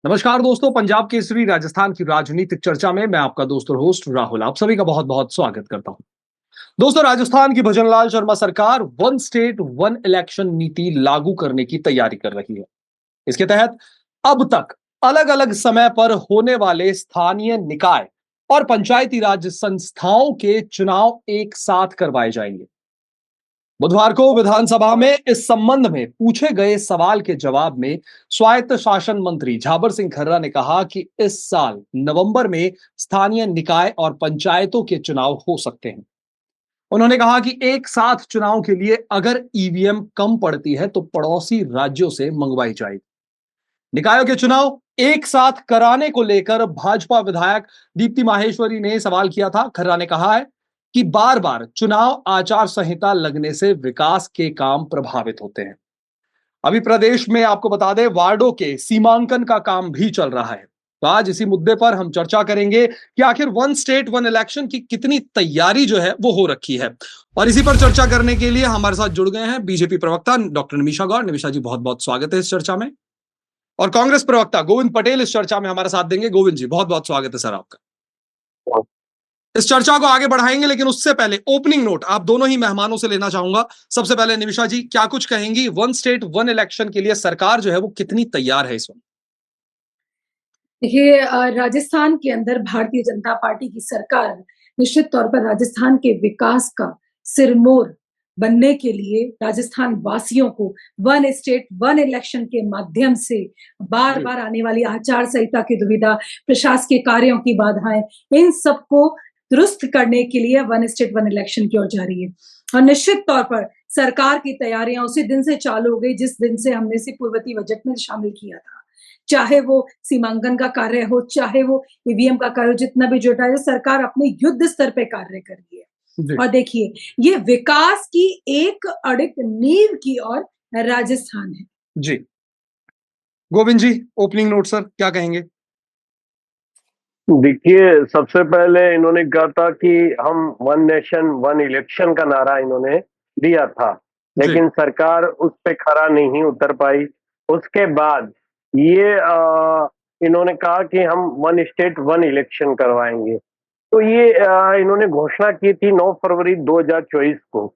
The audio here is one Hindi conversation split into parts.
नमस्कार दोस्तों, पंजाब केसरी राजस्थान की राजनीतिक चर्चा में मैं आपका दोस्त और होस्ट राहुल आप सभी का बहुत बहुत स्वागत करता हूं। दोस्तों, राजस्थान की भजनलाल शर्मा सरकार वन स्टेट वन इलेक्शन नीति लागू करने की तैयारी कर रही है। इसके तहत अब तक अलग अलग समय पर होने वाले स्थानीय निकाय और पंचायती राज संस्थाओं के चुनाव एक साथ करवाए जाएंगे। बुधवार को विधानसभा में इस संबंध में पूछे गए सवाल के जवाब में स्वायत्त शासन मंत्री झाबर सिंह खर्रा ने कहा कि इस साल नवंबर में स्थानीय निकाय और पंचायतों के चुनाव हो सकते हैं। उन्होंने कहा कि एक साथ चुनाव के लिए अगर ईवीएम कम पड़ती है तो पड़ोसी राज्यों से मंगवाई जाएगी। निकायों के चुनाव एक साथ कराने को लेकर भाजपा विधायक दीप्ति माहेश्वरी ने सवाल किया था। खर्रा ने कहा है कि बार बार चुनाव आचार संहिता लगने से विकास के काम प्रभावित होते हैं। अभी प्रदेश में आपको बता दें, वार्डों के सीमांकन का काम भी चल रहा है। तो आज इसी मुद्दे पर हम चर्चा करेंगे कि आखिर वन स्टेट वन इलेक्शन की कितनी तैयारी जो है वो हो रखी है। और इसी पर चर्चा करने के लिए हमारे साथ जुड़ गए हैं बीजेपी प्रवक्ता डॉक्टर निमिषा गौड़। निमिषा जी, बहुत बहुत स्वागत है इस चर्चा में। और कांग्रेस प्रवक्ता गोविंद पटेल इस चर्चा में हमारा साथ देंगे। गोविंद जी, बहुत बहुत स्वागत है सर आपका। इस चर्चा को आगे बढ़ाएंगे, लेकिन उससे पहले ओपनिंग नोट आप दोनों ही मेहमानों से लेना चाहूंगा। सबसे पहले निमिषा जी, क्या कुछ कहेंगी वन स्टेट वन इलेक्शन के लिए सरकार जो है वो कितनी तैयार है इस वक्त? देखिए, राजस्थान के अंदर भारतीय जनता पार्टी की सरकार निश्चित तौर पर राजस्थान के विकास का सिरमौर बनने के लिए राजस्थान वासियों को वन स्टेट वन इलेक्शन के माध्यम से बार बार आने वाली आचार संहिता की दुविधा, प्रशासकीय कार्यों की बाधाएं, इन सबको दुरुस्त करने के लिए वन स्टेट वन इलेक्शन की ओर जा रही है। और निश्चित तौर पर सरकार की तैयारियां उसी दिन से चालू हो गई जिस दिन से हमने इसे पूर्ववर्ती बजट में शामिल किया था। चाहे वो सीमांकन का कार्य हो, चाहे वो ईवीएम का कार्य हो, जितना भी जुटा है, सरकार अपने युद्ध स्तर पे कार्य कर रही है। और देखिए, ये विकास की एक अड़िग नींव की ओर राजस्थान है। जी, गोविंद जी, ओपनिंग नोट सर, क्या कहेंगे? देखिए, सबसे पहले इन्होंने कहा था कि हम वन नेशन वन इलेक्शन का नारा इन्होंने दिया था, लेकिन सरकार उस पे खरा नहीं उतर पाई। उसके बाद ये इन्होंने कहा कि हम वन स्टेट वन इलेक्शन करवाएंगे। तो ये इन्होंने घोषणा की थी 9 फरवरी 2024 को।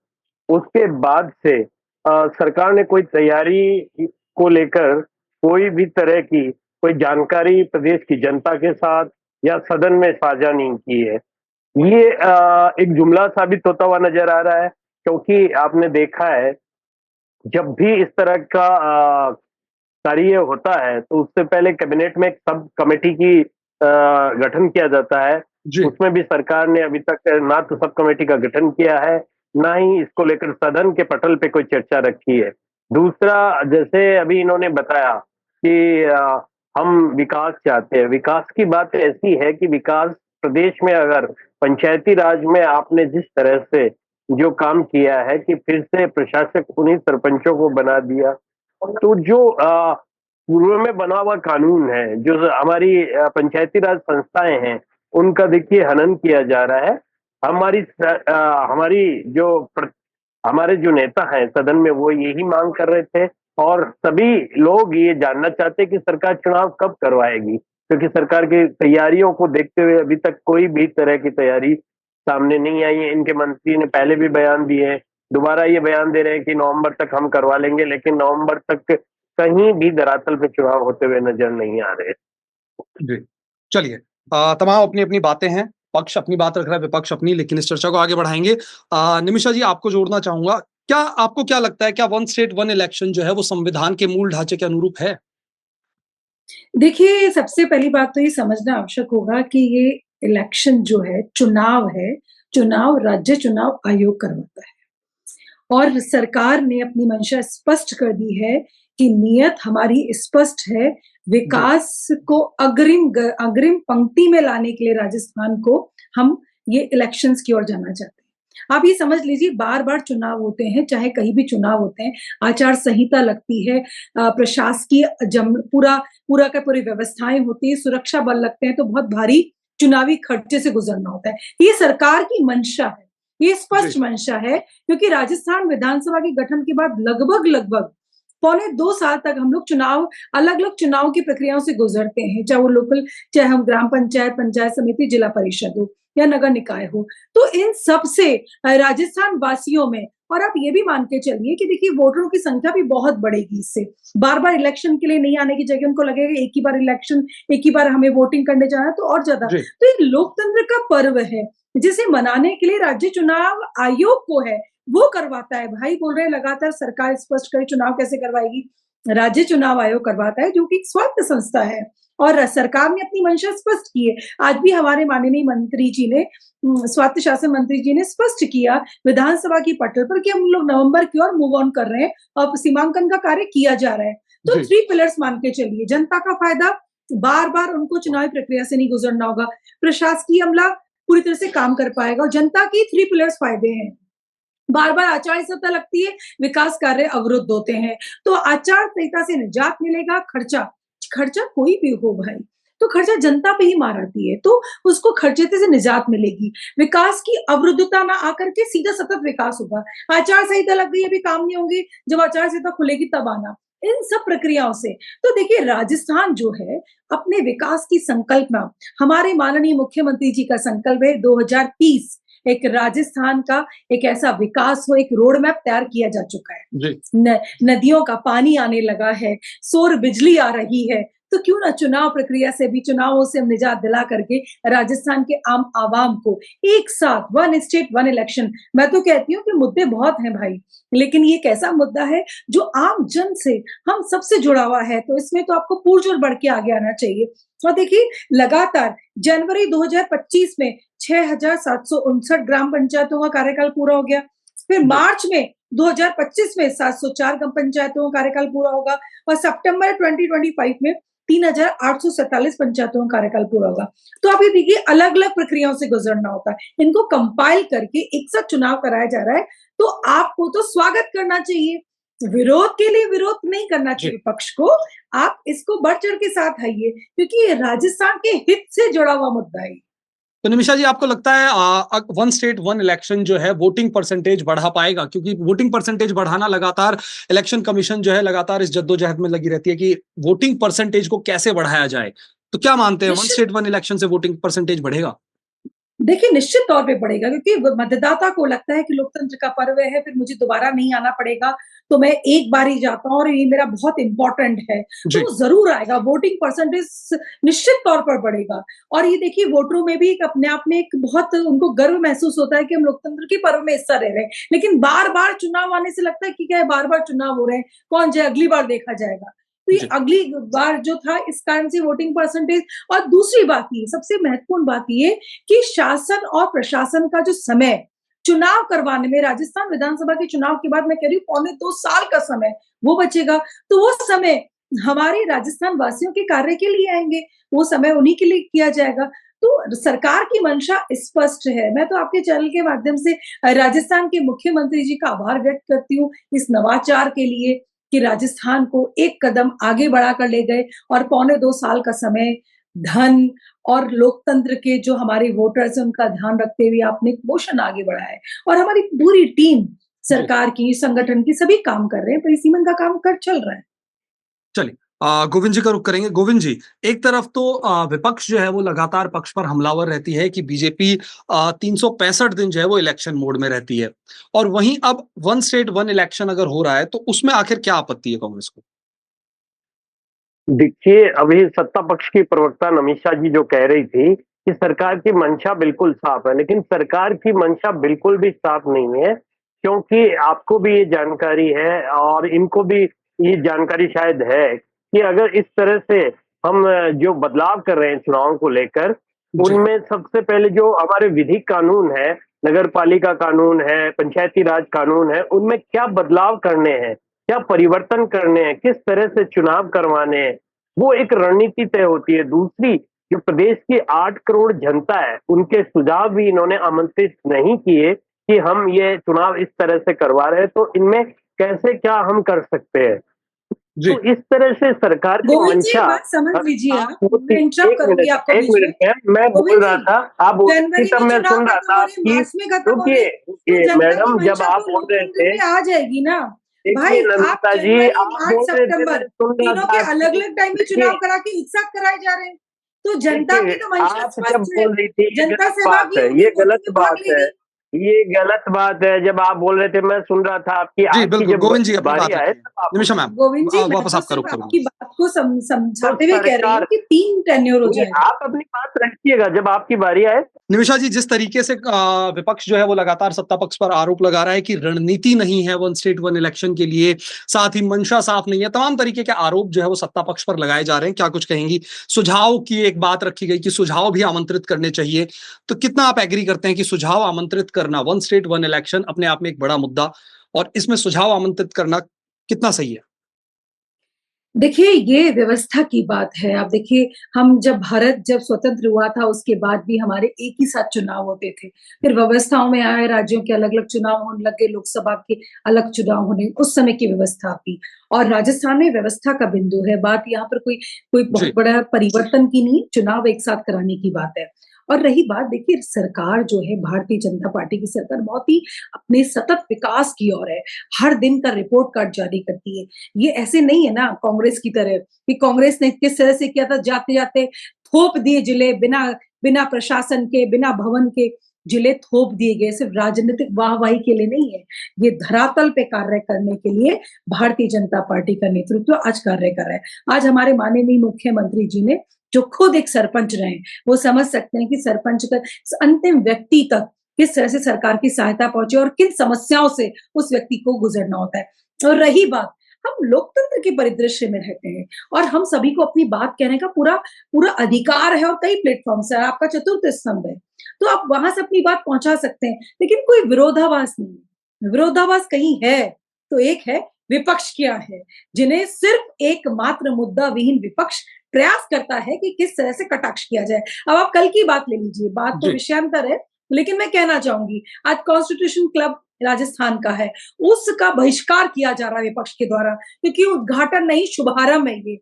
उसके बाद से सरकार ने कोई तैयारी को लेकर कोई भी तरह की कोई जानकारी प्रदेश की जनता के साथ या सदन में साझा नहीं की है। ये एक जुमला साबित होता हुआ नजर आ रहा है, क्योंकि आपने देखा है जब भी इस तरह का कार्य होता है तो उससे पहले कैबिनेट में एक सब कमेटी की गठन किया जाता है। उसमें भी सरकार ने अभी तक ना तो सब कमेटी का गठन किया है, ना ही इसको लेकर सदन के पटल पे कोई चर्चा रखी है। दूसरा, जैसे अभी इन्होंने बताया कि हम विकास चाहते हैं। विकास की बात ऐसी है कि विकास प्रदेश में अगर पंचायती राज में आपने जिस तरह से जो काम किया है कि फिर से प्रशासक उन्हीं सरपंचों को बना दिया, तो जो पूर्व में बना हुआ कानून है, जो हमारी पंचायती राज संस्थाएं हैं, उनका देखिए हनन किया जा रहा है। हमारे जो नेता हैं सदन में वो यही मांग कर रहे थे, और सभी लोग ये जानना चाहते हैं कि सरकार चुनाव कब करवाएगी, क्योंकि सरकार की तैयारियों को देखते हुए अभी तक कोई भी तरह की तैयारी सामने नहीं आई है। इनके मंत्री ने पहले भी बयान दिए हैं, दोबारा ये बयान दे रहे हैं कि नवंबर तक हम करवा लेंगे, लेकिन नवंबर तक कहीं भी धरातल पे चुनाव होते हुए नजर नहीं आ रहे। जी, चलिए, तमाम अपनी अपनी बातें हैं, पक्ष अपनी बात रख रहा है, विपक्ष अपनी, लेकिन इस चर्चा को आगे बढ़ाएंगे। निमिषा जी, आपको जोड़ना चाहूंगा। आपको क्या लगता है, क्या वन स्टेट वन इलेक्शन जो है वो संविधान के मूल ढांचे के अनुरूप है? देखिए, सबसे पहली बात तो ये समझना आवश्यक होगा कि ये इलेक्शन जो है, चुनाव है, चुनाव राज्य चुनाव आयोग करवाता है। और सरकार ने अपनी मंशा स्पष्ट कर दी है कि नियत हमारी स्पष्ट है, विकास को अग्रिम पंक्ति में लाने के लिए राजस्थान को हम ये इलेक्शंस की ओर जाना चाहते हैं। आप ये समझ लीजिए, बार-बार चुनाव होते हैं, चाहे कहीं भी चुनाव होते हैं, आचार संहिता लगती है, प्रशासकीय पूरा का पूरी व्यवस्थाएं होती है, सुरक्षा बल लगते हैं, तो बहुत भारी चुनावी खर्चे से गुजरना होता है। ये सरकार की मंशा है, ये स्पष्ट मंशा है, क्योंकि राजस्थान विधानसभा के गठन के बाद लगभग पौने 2 साल तक हम लोग चुनाव अलग-अलग चुनाव की प्रक्रियाओं से गुजरते हैं, चाहे वो लोकल, चाहे हम ग्राम पंचायत, पंचायत समिति, जिला परिषद हो या नगर निकाय हो। तो इन सब से राजस्थान वासियों में, और आप ये भी मान के चलिए कि देखिए वोटरों की संख्या भी बहुत बढ़ेगी इससे। बार-बार इलेक्शन के लिए नहीं आने की जगह उनको लगेगा एक ही बार इलेक्शन, एक ही बार हमें वोटिंग करने जाना है तो और ज्यादा। जी। तो एक लोकतंत्र का पर्व है, जिसे मनाने के लिए राज्य चुनाव आयोग को है, वो करवाता है। भाई बोल रहे हैं लगातार सरकार स्पष्ट करे चुनाव कैसे करवाएगी। राज्य चुनाव आयोग करवाता है, जो कि एक स्वायत्त संस्था है, और सरकार ने अपनी मंशा स्पष्ट की है। आज भी हमारे माननीय मंत्री जी ने, स्वायत्त शासन मंत्री जी ने स्पष्ट किया विधानसभा की पटल पर कि हम लोग नवंबर की ओर मूव ऑन कर रहे हैं और सीमांकन का कार्य किया जा रहा है। तो जी। 3 पिलर्स मान के चलिए, जनता का फायदा, बार-बार उनको चुनावी प्रक्रिया से नहीं गुजरना होगा, प्रशासकीय अमला पूरी तरह से काम कर पाएगा, और जनता की 3 पिलर्स फायदे हैं। बार-बार आचार संहिता लगती है, विकास कार्य अवरुद्ध होते हैं। तो आचार संहिता से निजात मिलेगा, खर्चा कोई भी हो भाई, तो खर्चा जनता पे ही मार आती है, तो उसको खर्चे से निजात मिलेगी। विकास की अवरुद्धता ना आकर के सीधा सतत विकास होगा। आचार संहिता लग गई, अभी काम नहीं होंगे, जब आचार संहिता खुलेगी तब आना। इन सब प्रक्रियाओं से तो देखिए राजस्थान जो है अपने विकास की संकल्पना, हमारे माननीय मुख्यमंत्री जी का संकल्प है 2030 एक राजस्थान का एक ऐसा विकास हो, एक रोड मैप तैयार किया जा चुका है। जी। नदियों का पानी आने लगा है, सौर बिजली आ रही है, तो क्यों ना चुनाव प्रक्रिया से भी, चुनावों से हम निजात दिला करके राजस्थान के आम आवाम को एक साथ 1 स्टेट 1 इलेक्शन। मैं तो कहती हूँ कि मुद्दे बहुत हैं भाई, लेकिन ये एक ऐसा मुद्दा है जो आम जन से, हम सबसे जुड़ा हुआ है, तो इसमें तो आपको पुरजोर बढ़ के आगे आना चाहिए। और देखिए लगातार जनवरी 2025 में 6,759 ग्राम पंचायतों का कार्यकाल पूरा हो गया। फिर मार्च में 2025 में 704 ग्राम पंचायतों का कार्यकाल पूरा होगा, और सितंबर 2025 में 3,847 पंचायतों का कार्यकाल पूरा होगा। तो आप ये देखिए अलग-अलग प्रक्रियाओं से गुजरना होता है। इनको कंपाइल करके एक साथ चुनाव कराया जा रहा है, तो आपको तो स्वागत करना चाहिए। विरोध के लिए विरोध नहीं करना चाहिए पक्ष को, आप इसको बढ़-चढ़ के साथ आइए, क्योंकि ये राजस्थान के हित से जुड़ा हुआ मुद्दा है। तो निमिषा जी, आपको लगता है 1 स्टेट 1 इलेक्शन जो है वोटिंग परसेंटेज बढ़ा पाएगा? क्योंकि वोटिंग परसेंटेज बढ़ाना लगातार इलेक्शन कमीशन जो है लगातार इस जद्दोजहद में लगी रहती है कि वोटिंग परसेंटेज को कैसे बढ़ाया जाए। तो क्या मानते हैं 1 स्टेट 1 इलेक्शन से वोटिंग परसेंटेज बढ़ेगा? देखिए निश्चित तौर पे बढ़ेगा, क्योंकि मतदाता को लगता है कि लोकतंत्र का पर्व है, फिर मुझे दोबारा नहीं आना पड़ेगा, तो मैं एक बार ही जाता हूँ और ये मेरा बहुत इंपॉर्टेंट है, तो वो जरूर आएगा। वोटिंग परसेंटेज निश्चित तौर पर बढ़ेगा, और ये देखिए वोटरों में भी एक अपने आप में एक बहुत उनको गर्व महसूस होता है कि हम लोकतंत्र के पर्व में हिस्सा ले रहे हैं। लेकिन बार बार चुनाव आने से लगता है कि क्या है, बार बार चुनाव हो रहे हैं, कौन जाए, अगली बार देखा जाएगा। तो ये अगली बार जो था इस कारण से वोटिंग परसेंटेज। और दूसरी बात ये, सबसे महत्वपूर्ण बात ये कि शासन और प्रशासन का जो समय चुनाव करवाने में, राजस्थान विधानसभा के चुनाव के बाद मैं कह रही हूँ पौने 2 साल का समय वो बचेगा, तो वो समय हमारे राजस्थान वासियों के कार्य के लिए आएंगे, वो समय उन्हीं के लिए किया जाएगा। तो सरकार की मंशा स्पष्ट है। मैं तो आपके चैनल के माध्यम से राजस्थान के मुख्यमंत्री जी का आभार व्यक्त करती हूँ इस नवाचार के लिए कि राजस्थान को एक कदम आगे बढ़ाकर ले गए, और पौने 2 साल का समय, धन और लोकतंत्र के जो हमारे वोटर्स हैं उनका ध्यान रखते हुए आपने एक मोशन आगे बढ़ाया है, और हमारी पूरी टीम सरकार की, संगठन की सभी काम कर रहे हैं, परिसीमन का काम कर चल रहा है। चलिए गोविंद जी का रुख करेंगे। गोविंद जी, एक तरफ तो विपक्ष जो है वो लगातार पक्ष पर हमलावर रहती है कि बीजेपी 365 दिन जो है वो इलेक्शन मोड में रहती है, और वहीं अब 1 स्टेट 1 इलेक्शन अगर हो रहा है तो उसमें आखिर क्या आपत्ति है कांग्रेस को? देखिए, अभी सत्ता पक्ष की प्रवक्ता नमिषा जी जो कह रही थी कि सरकार की मंशा बिल्कुल साफ है, लेकिन सरकार की मंशा बिल्कुल भी साफ नहीं है, क्योंकि आपको भी ये जानकारी है और इनको भी ये जानकारी शायद है कि अगर इस तरह से हम जो बदलाव कर रहे हैं चुनाव को लेकर, उनमें सबसे पहले जो हमारे विधिक कानून है, नगर पालिका कानून है, पंचायती राज कानून है, उनमें क्या बदलाव करने हैं, क्या परिवर्तन करने हैं, किस तरह से चुनाव करवाने हैं, वो एक रणनीति तय होती है। दूसरी, जो प्रदेश की 8 करोड़ जनता है, उनके सुझाव भी इन्होंने आमंत्रित नहीं किए कि हम ये चुनाव इस तरह से करवा रहे हैं, तो इनमें कैसे क्या हम कर सकते हैं। तो इस तरह से सरकार की मंशा, समझ लीजिए आप, एक मिनट मैं बोल रहा था, आप तब मैं सुन रहा था आपकी, क्योंकि मैडम जब आप बोल रहे थे आ जाएगी ना, भाई देखिए आप नमिता जी, जनवरी, आप मार्च, बोल रहे थे, सितंबर मैंने सुन रहा तीनों था के आपकी। अलग-अलग टाइम में देखिए, चुनाव करा के एक साथ कराए जा रहे हैं। तो जनता की देखिए, तो मंशा आप जब स्पष्ट है, बोल रही थी, ये जनता गलत बात सहभागी है, होगी, ये वोटिंग गलत में भाग बात है। लेगी। ये गलत बात है, जब आप बोल रहे थे मैं सुन रहा था आपकी, जी, आपकी बिल्कुल, जब गोविंद जी अपनी बारी बात आए रखिए। तब आप निमिषा बोले। मैम गोविंद जी, मैं वापस तो आपका सिर्फ रुख आपकी करूँगा। बात को तो समझाते हुए कह रही हूँ सरकार कि 3 टेन्योर हो नहीं, जाएगा। आप अपनी बात रखिएगा जब आपकी बारी आए। निमिषा जी, जिस तरीके से विपक्ष जो है वो लगातार सत्ता पक्ष पर आरोप लगा रहा है कि रणनीति नहीं है वन स्टेट वन इलेक्शन के लिए, साथ ही मंशा साफ नहीं है, तमाम तरीके के आरोप जो है वो सत्ता पक्ष पर लगाए जा रहे हैं, क्या कुछ कहेंगी? सुझाव की एक बात रखी गई कि सुझाव भी आमंत्रित करने चाहिए, तो कितना आप एग्री करते हैं कि सुझाव आमंत्रित करना, वन स्टेट वन इलेक्शन अपने आप में एक बड़ा मुद्दा, और इसमें सुझाव आमंत्रित करना कितना सही है? देखिए, ये व्यवस्था की बात है। आप देखिए, हम भारत जब स्वतंत्र हुआ था, उसके बाद भी हमारे एक ही साथ चुनाव होते थे। फिर व्यवस्थाओं में आए, राज्यों के अलग-अलग चुनाव होने लगे, लोकसभा के अलग चुनाव होने, उस समय की व्यवस्था थी। और राजस्थान में व्यवस्था का बिंदु है। बात यहाँ पर कोई कोई बहुत जी, बड़ा परिवर्तन की नहीं, चुनाव एक साथ कराने की बात है। और रही बात, देखिए सरकार जो है, भारतीय जनता पार्टी की सरकार बहुत ही अपने सतत विकास की ओर है। हर दिन का रिपोर्ट कार्ड जारी करती है। ये ऐसे नहीं है ना कांग्रेस की तरह कि कांग्रेस ने किस तरह से किया था, जाते-जाते थोप दिए जिले, बिना बिना प्रशासन के, बिना भवन के जिले थोप दिए गए, सिर्फ राजनीतिक वाहवाही के लिए नहीं है। ये धरातल पे कार्य करने के लिए भारतीय जनता पार्टी का नेतृत्व आज कार्य कर रहा है। आज हमारे माननीय मुख्यमंत्री जी ने, जो खुद एक सरपंच रहे हैं, वो समझ सकते हैं कि सरपंच का अंतिम व्यक्ति तक किस तरह से सरकार की सहायता पहुंचे और किन समस्याओं से उस व्यक्ति को गुजरना होता है। और रही बात, हम लोकतंत्र के परिदृश्य में रहते हैं और हम सभी को अपनी बात कहने का पूरा पूरा अधिकार है और कई प्लेटफॉर्म्स है। आपका चतुर्थ स्तंभ है, तो आप वहां से अपनी बात पहुंचा सकते हैं, लेकिन कोई विरोधाभास नहीं है। विरोधाभास कहीं है तो एक है विपक्ष क्या है, जिन्हें सिर्फ एकमात्र मुद्दा विहीन विपक्ष प्रयास करता है कि किस तरह से कटाक्ष किया जाए। अब आप कल की बात ले लीजिए, बात तो जी, विषयांतर है, लेकिन मैं कहना चाहूंगी आज कॉन्स्टिट्यूशन क्लब राजस्थान का है, उसका बहिष्कार किया जा रहा है विपक्ष के द्वारा, क्योंकि उद्घाटन नहीं शुभारंभ है ये।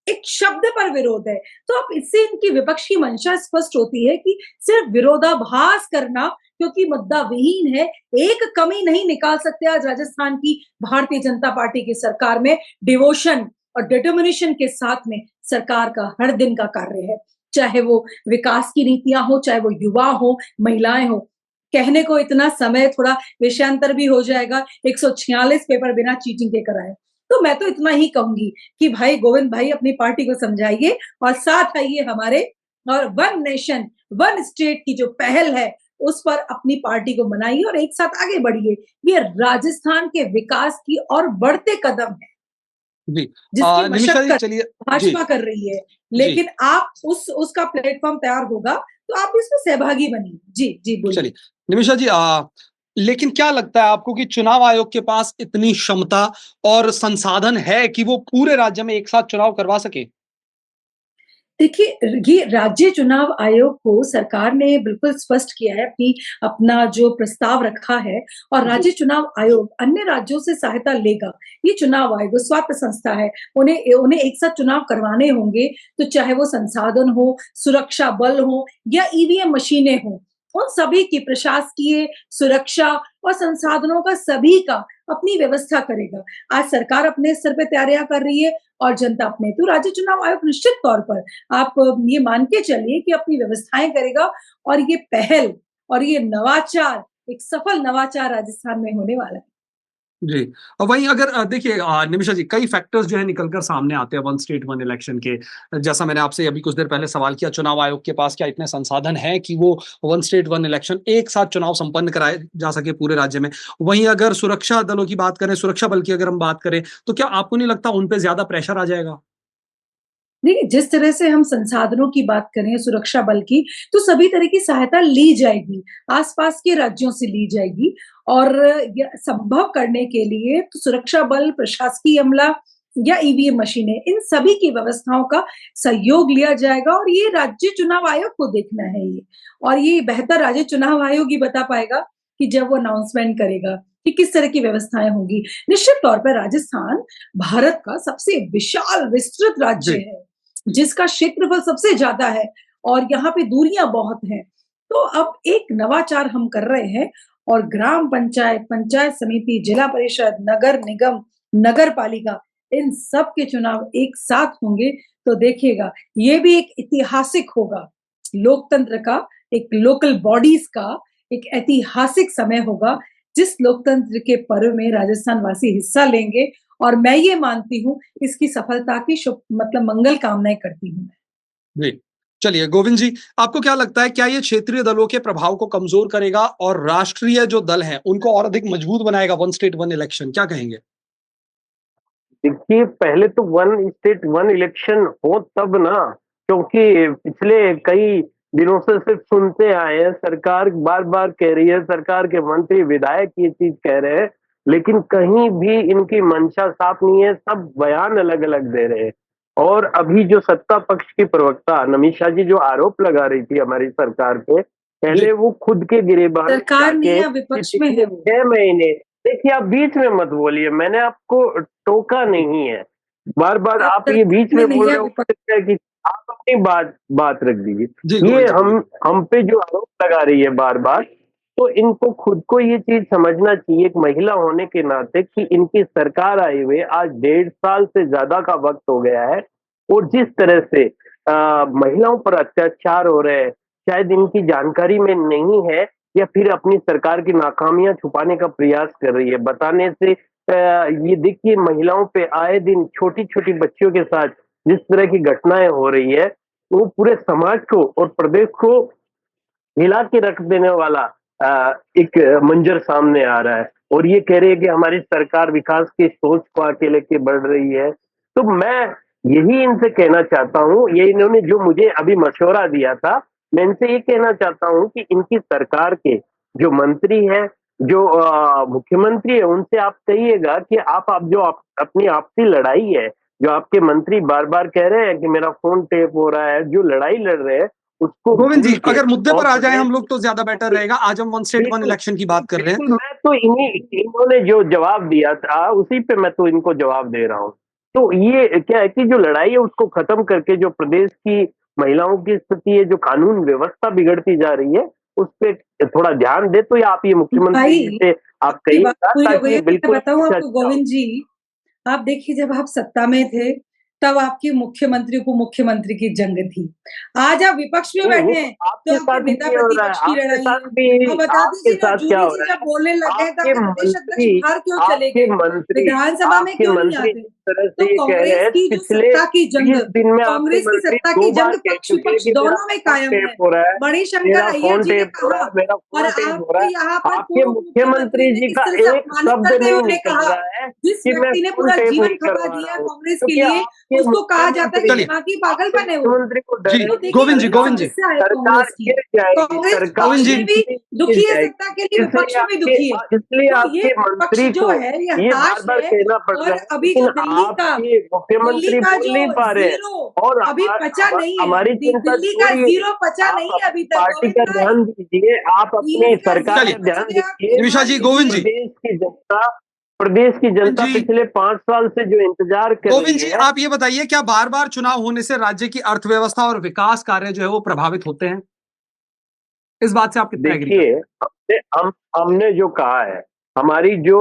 एक शब्द पर विरोध है। तो अब इससे इनकी विपक्ष की मंशा स्पष्ट होती है कि सिर्फ विरोधाभास करना, क्योंकि मुद्दा विहीन है, एक कमी नहीं निकाल सकते आज राजस्थान की भारतीय जनता पार्टी की सरकार में। डिवोशन और डिटर्मिनेशन के साथ में सरकार का हर दिन का कार्य है, चाहे वो विकास की नीतियां हो, चाहे वो युवा हो, महिलाएं हो। कहने को इतना समय, थोड़ा विषयांतर भी हो जाएगा, 146 पेपर बिना चीटिंग के कराए। तो मैं तो इतना ही कहूंगी कि भाई गोविंद भाई अपनी पार्टी को समझाइए और साथ आइए हमारे, और वन नेशन वन स्टेट की जो पहल है उस पर अपनी पार्टी को बनाइए और एक साथ आगे बढ़िए। ये राजस्थान के विकास की और बढ़ते कदम है, जी। जिसकी निमिषा जी मशक्कत चलिए। जी, भाजपा कर रही है, जी, लेकिन आप उसका प्लेटफॉर्म तैयार होगा तो आप इसमें सहभागी बनिए। जी, जी बोलिए। चलिए। निमिषा जी, लेकिन क्या लगता है आपको कि चुनाव आयोग के पास इतनी क्षमता और संसाधन है कि वो पूरे राज्य में एक साथ चुनाव करवा सके? देखिए, ये राज्य चुनाव आयोग को सरकार ने बिल्कुल स्पष्ट किया है, अपना जो प्रस्ताव रखा है, और जी, राज्य चुनाव आयोग अन्य राज्यों से सहायता लेगा। ये चुनाव आयोग स्वायत्त संस्था है, उन्हें उन्हें एक साथ चुनाव करवाने होंगे, तो चाहे वो संसाधन हो, सुरक्षा बल हो या ईवीएम मशीनें हों, उन सभी की प्रशासकीय सुरक्षा और संसाधनों का सभी का अपनी व्यवस्था करेगा। आज सरकार अपने स्तर पे तैयारियां कर रही है और जनता अपने, तो राज्य चुनाव आयोग निश्चित तौर पर आप ये मान के चलिए कि अपनी व्यवस्थाएं करेगा और ये पहल और ये नवाचार, एक सफल नवाचार राजस्थान में होने वाला है। जी। और वहीं अगर देखिए निमिषा जी, कई फैक्टर्स जो है निकल कर सामने आते हैं वन स्टेट वन इलेक्शन के। जैसा मैंने आपसे अभी कुछ देर पहले सवाल किया, चुनाव आयोग के पास क्या इतने संसाधन हैं कि वो वन स्टेट वन इलेक्शन एक साथ चुनाव संपन्न कराए जा सके पूरे राज्य में? वहीं अगर सुरक्षा दलों की बात करें, सुरक्षा बल की अगर हम बात करें, तो क्या आपको नहीं लगता उन पे ज़्यादा प्रेशर आ जाएगा? देखिए, जिस तरह से हम संसाधनों की बात करें, सुरक्षा बल की, तो सभी तरह की सहायता ली जाएगी, आस-पास के राज्यों से ली जाएगी, और यह संभव करने के लिए तो सुरक्षा बल, प्रशासकीय अमला या ईवीएम मशीनें, इन सभी की व्यवस्थाओं का सहयोग लिया जाएगा, और ये राज्य चुनाव आयोग को देखना है ये। और ये बेहतर राज्य चुनाव आयोग ही बता पाएगा कि जब वो अनाउंसमेंट करेगा कि किस तरह की व्यवस्थाएँ होंगी। निश्चित तौर पर राजस्थान भारत का सबसे विशाल विस्तृत राज्य जी। है, जिसका क्षेत्रफल सबसे ज्यादा है और यहाँ पे दूरियां बहुत हैं। तो अब एक नवाचार हम कर रहे हैं, और ग्राम पंचायत, पंचायत समिति, जिला परिषद, नगर निगम, नगर पालिका, इन सब के चुनाव एक साथ होंगे तो देखिएगा ये भी एक ऐतिहासिक होगा। लोकतंत्र का, एक लोकल बॉडीज का एक ऐतिहासिक समय होगा, जिस लोकतंत्र के पर्व में राजस्थान वासी हिस्सा लेंगे और मैं ये मानती हूँ इसकी सफलता की शुभ मतलब मंगल कामनाएं करती हूँ। जी। चलिए गोविंद जी, आपको क्या लगता है, क्या ये क्षेत्रीय दलों के प्रभाव को कमजोर करेगा और राष्ट्रीय जो दल हैं उनको और अधिक मजबूत बनाएगा वन स्टेट वन इलेक्शन, क्या कहेंगे? देखिए, पहले तो वन स्टेट वन इलेक्शन हो तब ना, क्योंकि पिछले कई दिनों से सिर्फ सुनते आए हैं, सरकार बार बार कह रही है, सरकार के मंत्री विधायक ये चीज कह रहे हैं, लेकिन कहीं भी इनकी मंशा साफ नहीं है, सब बयान अलग अलग दे रहे हैं। और अभी जो सत्ता पक्ष की प्रवक्ता नमीशा जी जो आरोप लगा रही थी हमारी सरकार पे, पहले वो खुद के गिरेबान में सरकार नहीं जाके है, विपक्ष में है। 6 महीने, देखिए आप बीच में मत बोलिए, मैंने आपको टोका नहीं है, बार बार आप ये बीच में बोल रहे हो कि आप अपनी बात बात रख जी, दीजिए। गोविंद ये जी, हम पे जो आरोप लगा रही है बार बार, तो इनको खुद को ये चीज समझना चाहिए एक महिला होने के नाते कि इनकी सरकार आए हुए आज 1.5 साल से ज्यादा का वक्त हो गया है, और जिस तरह से महिलाओं पर अत्याचार हो रहे हैं, शायद इनकी जानकारी में नहीं है या फिर अपनी सरकार की नाकामियां छुपाने का प्रयास कर रही है। बताने से ये देखिए, महिलाओं पे आए दिन छोटी छोटी बच्चियों के साथ जिस तरह की घटनाएं हो रही है, वो पूरे समाज को और प्रदेश को हिला के रख देने वाला एक मंजर सामने आ रहा है। और ये कह रही है कि हमारी सरकार विकास की सोच को आगे लेके बढ़ रही है। तो मैं यही इनसे कहना चाहता हूँ, ये इन्होंने जो मुझे अभी मशवरा दिया था, मैं इनसे ये कहना चाहता हूँ कि इनकी सरकार के जो मंत्री हैं, जो मुख्यमंत्री है, उनसे आप कहिएगा कि अपनी आपसी लड़ाई है, जो आपके मंत्री बार बार कह रहे हैं कि मेरा फोन टेप हो रहा है, जो लड़ाई लड़ रहे हैं उसको गोविंद जी, भूल के अगर मुद्दे पर और आ जाए प्रदेश हम लोग तो ज्यादा बेटर रहेगा। आज हम वन स्टेट वन बिल्कुल इलेक्शन की बात कर रहे हैं। बिल्कुल, मैं तो इन्होंने जो जवाब दिया था उसी पे मैं तो इनको जवाब दे रहा हूँ। तो ये क्या है कि जो लड़ाई है उसको खत्म करके जो प्रदेश की महिलाओं की स्थिति है, जो कानून व्यवस्था बिगड़ती जा रही है, उस पे थोड़ा ध्यान दे। तो आप ये मुख्यमंत्री भाई जी से आप आपकी बात कहिएगा पूरी हो गई ताकि है। मैं बिल्कुल बताऊं अच्छा आपको अच्छा हो। गोविंद जी, आप देखिए जब आप सत्ता में थे तब आपकी मुख्यमंत्री उप मुख्यमंत्री की जंग थी। आज आप विपक्ष में नहीं, वो बैठे तो हैं तो आपके आपके साथ नेता भी हो रहा है, प्रतिपक्ष की आपके लड़ाई साथ है। भी अब बता आपके दीजिए ना, साथ क्या जूली हो जी रहा जब है? बोलने लग गए तो आपके आपके प्रदेश अध्यक्ष मंत्री बाहर क्यों चले आपके गए? मंत्री विधानसभा में आपके क्यों नहीं मंत्री आते? जिस तरह तो से ये कह रहे कांग्रेस हैं, की जो पिछले सत्ता की जंग, 20 दिन में आपके कांग्रेस की मंत्री सत्ता 2 की बार जंग कह पक्ष चुके हैं विपक्ष कि मेरा दोनों में फोन कायम टेप है। हो रहा है, मणिशंकर मेरा अय्यर फोन जी ने टेप हो रहा कहा है, मेरा और फोन टेप हो रहा आपके है। यहाँ पर आपके पूर्व मुख्यमंत्री मुख्यमंत्री ने जी इस का तरह से एक अपमानित शब्द करते नहीं हुए उन्हें निकल कहा, रहा है जिस कि मैं व्यक्ति ने फोन पूरा टेप जीवन नहीं खपा करवा रहा दिया हूँ, कांग्रेस के क्योंकि लिए, आपके उसको कहा जाता है मुख्यमंत्री चलिए, दिमागी आपके पागलपन है वो। मुख्यमंत्री को जी, डरे तो देखिए गोविंद जी, यही गोविंद जी, समस्या है सरकार कांग्रेस की। गिर जाएगी, कांग्रेस सरकार गोविंद विपक्ष जी, में भी गिर दुखी है जाएगी। सत्ता के लिए, इसलिए विपक्ष में भी दुखी है। तो ये आपके विपक्ष मंत्री जो को है ये ये हताश बार-बार है। कहना पड़ और रहा है, अभी लेकिन जो आपके दिल्ली मुख्यमंत्री का बोल जो नहीं पा रहे हैं। जीरो और अभी पचा नहीं है, हमारी चिंता दिल्ली का छोड़िए, जीरो पचा आप नहीं है अपनी अभी तक पार्टी गोविंद का भाई। ध्यान दीजिए, आप अपनी पीएम का सरकार जीरो का चलिए, पच ध्यान गया, दीजिए। निमिषा जी, कुमार गोविंद यही जी, है। प्रदेश की जनता जी, पिछले 5 साल से जो इंतजार कर गोविंद रही जी, है। आप ये बताइए, क्या बार बार चुनाव होने से राज्य की अर्थव्यवस्था और विकास कार्य जो है वो प्रभावित होते हैं? इस बात से आप कितना एग्री देखिए, करते हैं? हमने जो कहा है, हमारी जो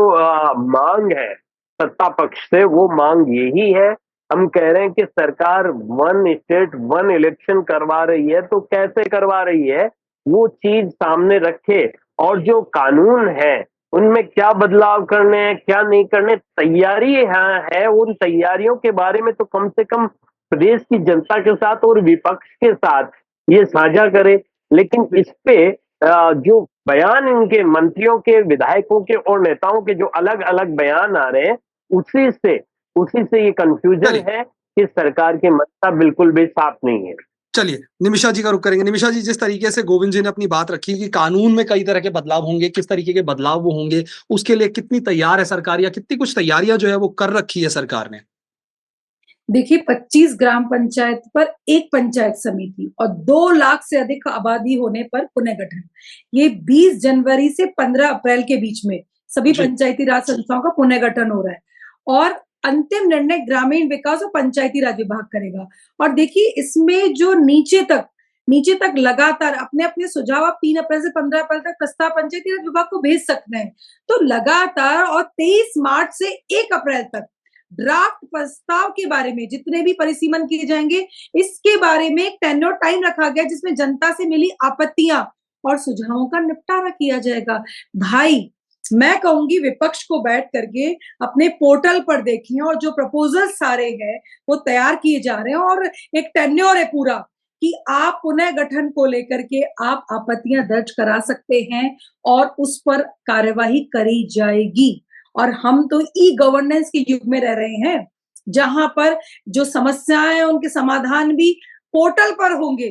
मांग है सत्ता पक्ष से, वो मांग यही है। हम कह रहे हैं कि सरकार वन स्टेट वन इलेक्शन करवा रही है, तो कैसे करवा रही है वो चीज सामने रखे, और जो कानून है उनमें क्या बदलाव करने हैं, क्या नहीं करने, तैयारी है, उन तैयारियों के बारे में तो कम से कम प्रदेश की जनता के साथ और विपक्ष के साथ ये साझा करे। लेकिन इस पे जो बयान इनके मंत्रियों के, विधायकों के और नेताओं के जो अलग अलग बयान आ रहे हैं, उसी से ये कंफ्यूजन चलिए, है कि सरकार की मंशा बिल्कुल भी साफ नहीं है। चलिए, निमिषा जी का रुख करेंगे। निमिषा जी, जिस तरीके से गोविंद जी ने अपनी बात रखी कि कानून में कई तरह के बदलाव होंगे, किस तरीके के बदलाव वो होंगे, उसके लिए कितनी तैयार है सरकार, या कितनी कुछ तैयारियां जो है वो कर रखी है सरकार ने? देखिए 25 ग्राम पंचायत पर एक पंचायत समिति और 2 लाख से अधिक आबादी होने पर पुनर्गठन, ये 20 जनवरी से 15 अप्रैल के बीच में सभी जी, पंचायती राज संस्थाओं का पुनर्गठन हो रहा है और अंतिम निर्णय ग्रामीण विकास और पंचायती राज विभाग करेगा। और देखिए इसमें जो नीचे तक नीचे तक लगातार अपने अपने सुझाव आप 3 अप्रैल से 15 अप्रैल तक प्रस्ताव पंचायती राज विभाग को भेज सकते हैं। तो लगातार और 23 मार्च से 1 अप्रैल तक ड्राफ्ट प्रस्ताव के बारे में जितने भी परिसीमन किए जाएंगे, इसके बारे में एक टेन्योर टाइम रखा गया जिसमें जनता से मिली आपत्तियां और सुझावों का निपटारा किया जाएगा। भाई, मैं कहूंगी विपक्ष को बैठ करके अपने पोर्टल पर देखें और जो प्रपोजल सारे हैं वो तैयार किए जा रहे हैं और एक टेन्योर है पूरा कि आप पुनः गठन को लेकर के आप आपत्तियां दर्ज करा सकते हैं और उस पर कार्यवाही करी जाएगी। और हम तो ई गवर्नेंस के युग में रह रहे हैं जहां पर जो समस्याएं हैं उनके समाधान भी पोर्टल पर होंगे।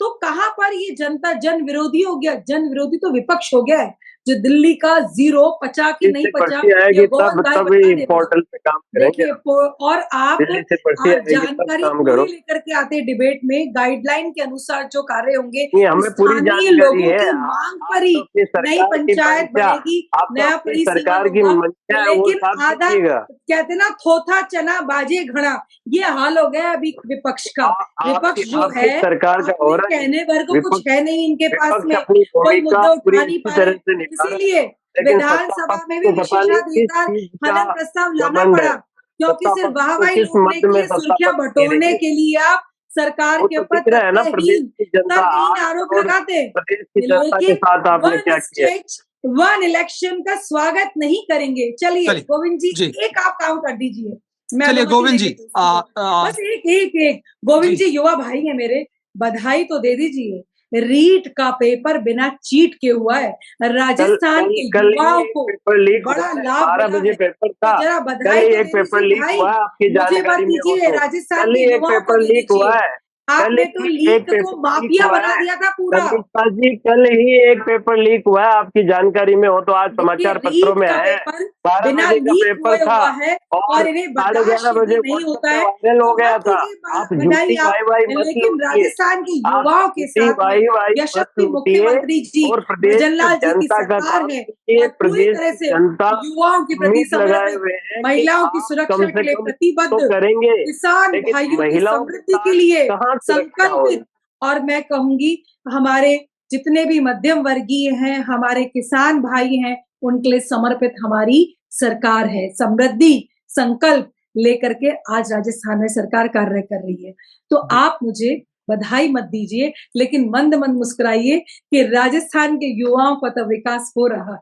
तो कहां पर ये जनता जन विरोधी हो गया? जन विरोधी तो विपक्ष हो गया है जो दिल्ली का जीरो पचा कि नहीं पचा ये गोवन भाई बता देगा। पोर्टल पे काम करेंगे। देखिए और आप दिल्ली से पर्ची आएगी, तब जानकारी काम पूरी करो। लेकर के आते हैं डिबेट में, गाइडलाइन के अनुसार जो कार्य होंगे नहीं, हमें पूरी स्थानीय जानकारी लोगों है। की मांग पर ही आप तो अपनी नई सरकार की पंचायत मंशा, बनेगी, आप तो नया अपनी परिसीमन सरकार की होगा। मंशा है, वो लेकिन साथ आधा दीजिएगा। कहते ना थोथा चना बाजे घड़ा, ये हाल हो गया अभी विपक्ष का। विपक्ष जो आपकी है सरकार का हो अपने रहा है। कहने भर को कुछ है नहीं इनके पास विपक्ष में, अपनी कोई भूमिका मुद्दा पूरी उठा नहीं अच्छी पा तरह रहे, से निभा रहे हैं। इसीलिए लेकिन विधानसभा में भी को पता नहीं किस विशेषाधिकार चीज का हनन प्रस्ताव लाना घमंड है। पड़ा क्योंकि सत्ता सिर्फ पक्ष को वाहवाही किस लूटने मत के में लिए, सत्ता सुर्खियां पक्ष बटोरने घेरेंगे? के लिए आप सरकार वो के तो ऊपर दिख रहा है ना, प्रदेश तथ्यहीन की जनता तर्कहीन आज आरोप और लगाते, प्रदेश की जनता के लेकिन साथ आपने क्या वन किया? स्टेट वन इलेक्शन का स्वागत नहीं करेंगे। चलिए चलिए गोविंद जी, जी, एक आप काम कर दीजिए, मैं चलिए अनुमति गोविंद लेके जी पूछती हूँ। बस एक गोविंद जी जी युवा भाई है मेरे, बधाई तो दे दीजिए। रीट का पेपर बिना चीट के हुआ है, राजस्थान के कल ही युवाओं एक को पेपर लीक हुआ बड़ा है, लाभ 12 मिला बजे है। पेपर तो था। जरा कल बधाई ही तो एक दे पेपर दीजिए लीक भाई, हुआ है, आपकी मुझे मत जानकारी में हो दीजिए, तो। राजस्थान कल के ही एक युवाओं को पेपर दे लीक हुआ दीजिए। है। आपने तो लीक को माफिया बना है। दिया था पूरा। कनिष्ठा जी, कल ही एक पेपर लीक हुआ है, आपकी जानकारी में हो तो आज देखिए, समाचार पत्रों रीट में का है। पेपर 12 बिना बजे का लीक पेपर हुए था हुआ है और और इन्हें 11:30 बर्दाश्त बजे यदि नहीं होता व्हाट्सएप पे है वायरल हो तो गया मत था। कीजिए आप बधाई झूठी आप। वाई मत लेकिन लूटिए। राजस्थान के आप युवाओं के झूठी साथ में वाई मत यशस्वी लूटिए मुख्यमंत्री जी और प्रदेश की भजनलाल जी की जनता का सरकार काम है कीजिए। और पूरी प्रदेश तरह की से जनता युवाओं के प्रति उम्मीद लगाए समर्पित, हुए हैं कि महिलाओं की आप सुरक्षा कम के से लिए कम प्रतिबद्ध, तो करेंगे, किसान लेकिन भाइयों की महिलाओं के समृद्धि के साथ लिए कहाँ सुरक्षा हो रही? संकल्पित। और मैं कहूंगी हमारे जितने भी मध्यम वर्गीय हैं, हमारे किसान भाई हैं, उनके लिए समर्पित हमारी सरकार है। समृद्धि संकल्प लेकर के आज राजस्थान में सरकार कार्य कर रही है। तो आप मुझे बधाई मत दीजिए, लेकिन मंद मंद मुस्कुराइए कि राजस्थान के युवाओं का तो विकास हो रहा है।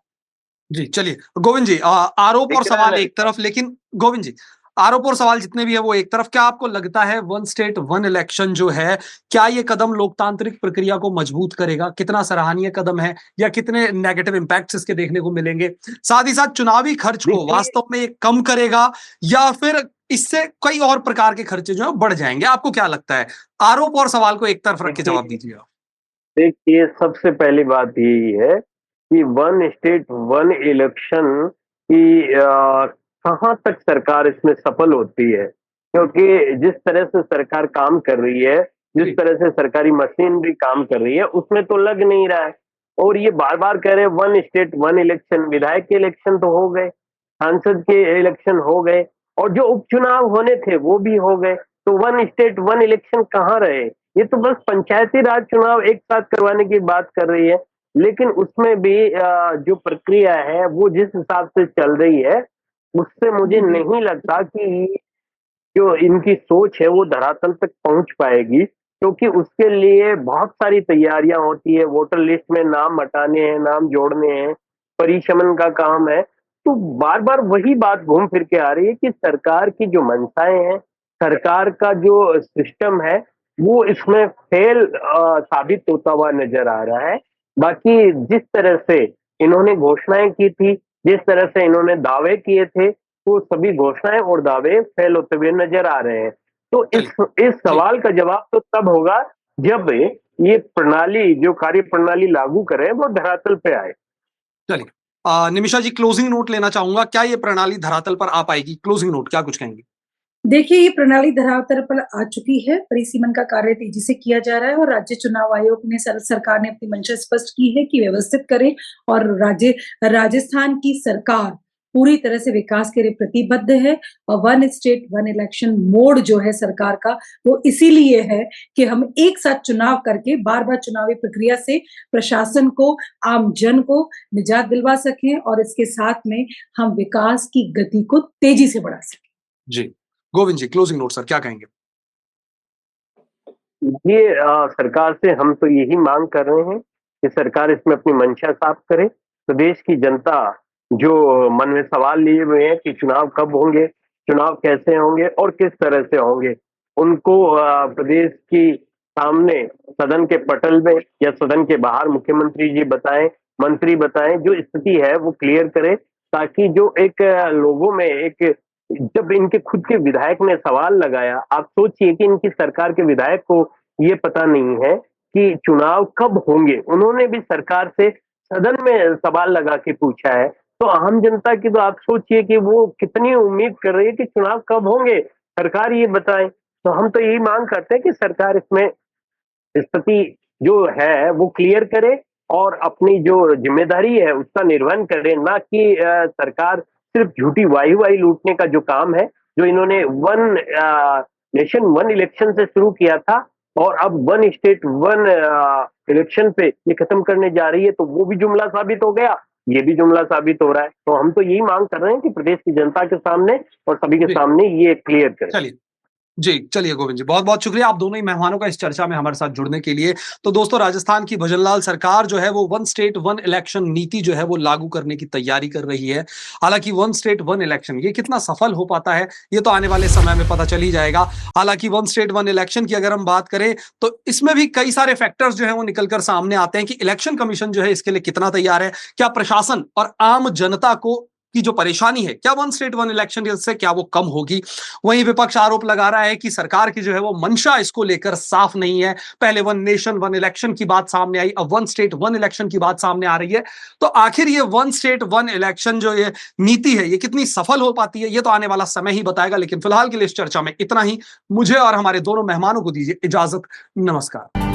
जी, चलिए गोविंद जी, आरोप और दिख रहा है सवाल मेरे एक तरफ, लेकिन गोविंद जी, आरोप और सवाल जितने भी है वो एक तरफ, क्या आपको लगता है वन स्टेट वन इलेक्शन जो है, क्या ये कदम लोकतांत्रिक प्रक्रिया को मजबूत करेगा? कितना सराहनीय कदम है या कितने नेगेटिव इंपैक्ट्स इसके देखने को मिलेंगे? साथ ही साथ चुनावी खर्च को देखिए, वास्तव में ये कम करेगा या फिर इससे कई और प्रकार के खर्चे जो है बढ़ जाएंगे? आपको क्या लगता है? आरोप और सवाल को एक तरफ रख के जवाब दीजिए आप। देखिए, सबसे पहली बात यही है कि वन स्टेट वन इलेक्शन की कहाँ तक सरकार इसमें सफल होती है, क्योंकि जिस तरह से सरकार काम कर रही है, जिस जी। तरह से सरकारी मशीनरी काम कर रही है, उसमें तो लग नहीं रहा है। और ये बार बार कह रहे हैं वन स्टेट वन इलेक्शन, विधायक के इलेक्शन तो हो गए, सांसद के इलेक्शन हो गए और जो उपचुनाव होने थे वो भी हो गए, तो वन स्टेट वन इलेक्शन कहाँ रहे? ये तो बस पंचायती राज चुनाव एक साथ करवाने की बात कर रही है, लेकिन उसमें भी जो प्रक्रिया है वो जिस हिसाब से चल रही है, उससे मुझे नहीं लगता कि जो इनकी सोच है वो धरातल तक पहुंच पाएगी, क्योंकि उसके लिए बहुत सारी तैयारियां होती है। वोटर लिस्ट में नाम हटाने हैं, नाम जोड़ने हैं, परिशमन का काम है। तो बार बार वही बात घूम फिर के आ रही है कि सरकार की जो मंशाएं हैं, सरकार का जो सिस्टम है, वो इसमें फेल साबित होता हुआ नजर आ रहा है। बाकी जिस तरह से इन्होंने घोषणाएं की थी, जिस तरह से इन्होंने दावे किए थे, वो सभी घोषणाएं और दावे फेल होते हुए नजर आ रहे हैं। तो इस सवाल का जवाब तो तब होगा जब ये प्रणाली, जो कार्य प्रणाली लागू करें, वो धरातल पे आए। चलिए, निमिषा जी, क्लोजिंग नोट लेना चाहूंगा, क्या ये प्रणाली धरातल पर आ पाएगी? क्लोजिंग नोट क्या कुछ कहेंगे? देखिए, ये प्रणाली धरातल पर आ चुकी है, परिसीमन का कार्य तेजी से किया जा रहा है और राज्य चुनाव आयोग ने सरकार ने अपनी मंशा स्पष्ट की है कि व्यवस्थित करें और राजस्थान की सरकार पूरी तरह से विकास के लिए प्रतिबद्ध है और one state one election mode जो है सरकार का वो इसीलिए है कि हम एक साथ चुनाव करके बार बार चुनावी प्रक्रिया से प्रशासन को, आम जन को निजात दिलवा सकें और इसके साथ में हम विकास की गति को तेजी से बढ़ा सकें। जी, गोविंद जी, क्लोजिंग नोट सर, क्या कहेंगे? ये सरकार से हम तो यही मांग कर रहे हैं कि सरकार इसमें अपनी मंशा साफ करे। प्रदेश की जनता जो मन में सवाल लिए हुए हैं कि चुनाव कब होंगे, चुनाव कैसे होंगे और किस तरह से होंगे, उनको प्रदेश की सामने सदन के पटल में या सदन के बाहर मुख्यमंत्री जी बताएं, मंत्री बताएं, जो स्थिति है वो क्लियर करें, ताकि जो एक लोगों में एक, जब इनके खुद के विधायक ने सवाल लगाया, आप सोचिए कि इनकी सरकार के विधायक को ये पता नहीं है कि चुनाव कब होंगे। उन्होंने भी सरकार से सदन में सवाल लगा के पूछा है, तो आम जनता की तो आप सोचिए कि वो कितनी उम्मीद कर रही है कि चुनाव कब होंगे, सरकार ये बताए। तो हम तो यही मांग करते हैं कि सरकार इसमें स्थिति जो है वो क्लियर करे और अपनी जो जिम्मेदारी है उसका निर्वहन करे, ना कि सरकार सिर्फ झूठी वाही लूटने का जो काम है, जो इन्होंने वन नेशन वन इलेक्शन से शुरू किया था और अब वन स्टेट वन इलेक्शन पे ये खत्म करने जा रही है, तो वो भी जुमला साबित हो गया, ये भी जुमला साबित हो रहा है। तो हम तो यही मांग कर रहे हैं कि प्रदेश की जनता के सामने और सभी के सामने ये क्लियर करें। चलिए जी, चलिए गोविंद जी, बहुत-बहुत शुक्रिया आप दोनों ही मेहमानों का इस चर्चा में हमारे साथ जुड़ने के लिए। तो दोस्तों, राजस्थान की भजनलाल सरकार जो है वो वन स्टेट वन इलेक्शन नीति जो है वो लागू करने की तैयारी कर रही है। हालांकि वन स्टेट वन इलेक्शन ये कितना सफल हो पाता है ये तो आने वाले समय में पता चल ही जाएगा। हालांकि वन स्टेट वन इलेक्शन की अगर हम बात करें तो इसमें भी कई सारे फैक्टर्स जो है वो निकलकर सामने आते हैं कि इलेक्शन कमीशन जो है इसके लिए कितना तैयार है, क्या प्रशासन और आम जनता को की जो परेशानी है, क्या वन स्टेट वन इलेक्शन से क्या वो कम होगी? वहीं विपक्ष आरोप लगा रहा है कि सरकार की जो है वो मंशा इसको लेकर साफ नहीं है। पहले वन नेशन वन इलेक्शन की बात सामने आई, अब वन स्टेट वन इलेक्शन की बात सामने आ रही है। तो आखिर ये वन स्टेट वन इलेक्शन जो ये नीति है ये कितनी सफल हो पाती है ये तो आने वाला समय ही बताएगा। लेकिन फिलहाल के लिए इस चर्चा में इतना ही। मुझे और हमारे दोनों मेहमानों को दीजिए इजाजत। नमस्कार।